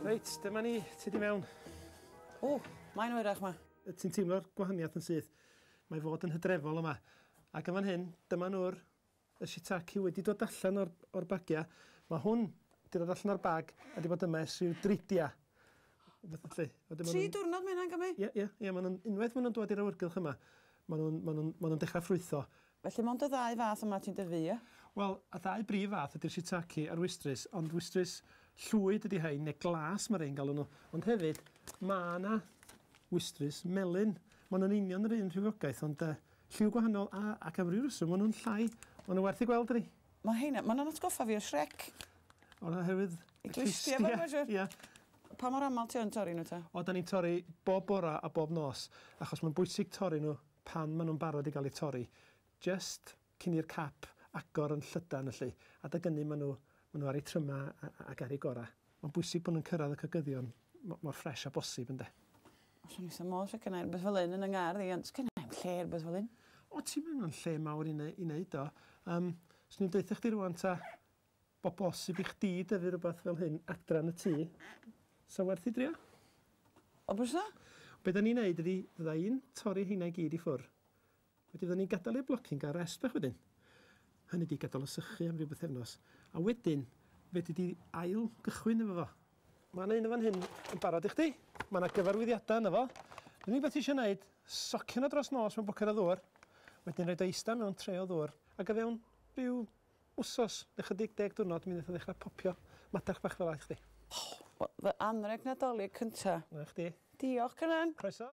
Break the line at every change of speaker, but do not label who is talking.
Reit, dyma ni, ti di mewn.
O, mae'n oerach ma.
Ti'n teimlo'r gwahaniaeth yn sydd. Mae fod yn hydrefol yma. Ac yn fan hyn, dyma nhw'r shiitake wedi dod allan o'r bagia. Mae hwn wedi dod allan o'r bag a wedi bod yma ers rhyw 3
3 diwrnod mae'n gymi?
Ie, unwaith maen nhw'n dod i'r awyrgylch yma, maen nhw'n dechrau ffrwytho.
Felly mond y ddau fath yma ti'n dyfu, ie?
Wel, y ddau brif fath ydy'r shiitake a'r wistris, ond wistris llwyd ydy hein, neu glas mae'r ein galw nhw. Ond hefyd, mae yna wistris melyn. Maen nhw'n union yr un rhywogaeth, ond lliw gwahanol ac am ryw reswm, maen nhw'n llai. Maen nhw werth i gweld ydi.
Mae'n atgoffa fi o Shrek.
Ond oherwydd...
I glistia fo, mae'n siwr?
Ie.
Pa mor aml ti yn torri nhw ta?
O, da ni'n torri bob bora a bob nos, achos mae'n bwysig torri nhw pan maen nhw'n barod i gael eu torri. Just cyn i'r cap agor yn llydan ylly. A da gynnu maen nhw ar eu tryma ac ar eu gora. Mae'n bwysig bod nhw'n cyrraedd y cogyddion mor ffres a bosib ynddo.
Os o'n i'n modd sy'n cynnau rhywbeth fel un yn yngardd i, ond sy'n lle rhywbeth fel un?
O, ti'n mynd yn lle mawr i wneud o. Swn i'n deitha chdi rwan ta, bod bosib i chdi dyfu rhywbeth fel hyn adran y tŷ. So werth i drio?
O, bwys na?
Be da ni'n neud ydy, fydda i'n torri hynna i gyd i ffwr. Wedyn fydda ni'n gadael i'r blocyn gael rest bach wedyn. Hynny di gadael o sychu am rhywbeth efnos. A wedyn, fedri di ail gychwyn efo fo. Mae yna un o fan hyn yn barod i chdi. Mae yna gyfarwyddiadau yna fo. Yr unig beth ti eisiau gwneud, socian o dros nos mewn bwced o ddŵr. Wedyn rhaid o eista mewn tre o ddŵr. Ac a fewn rhyw wsos, neu chydig 10 diwrnod, mi wnaeth o ddechrau popio madarch bach fel a chdi.
Fy anreg nadolig cynta.
Na chdi.
Diolch, Cynan.
Croeso.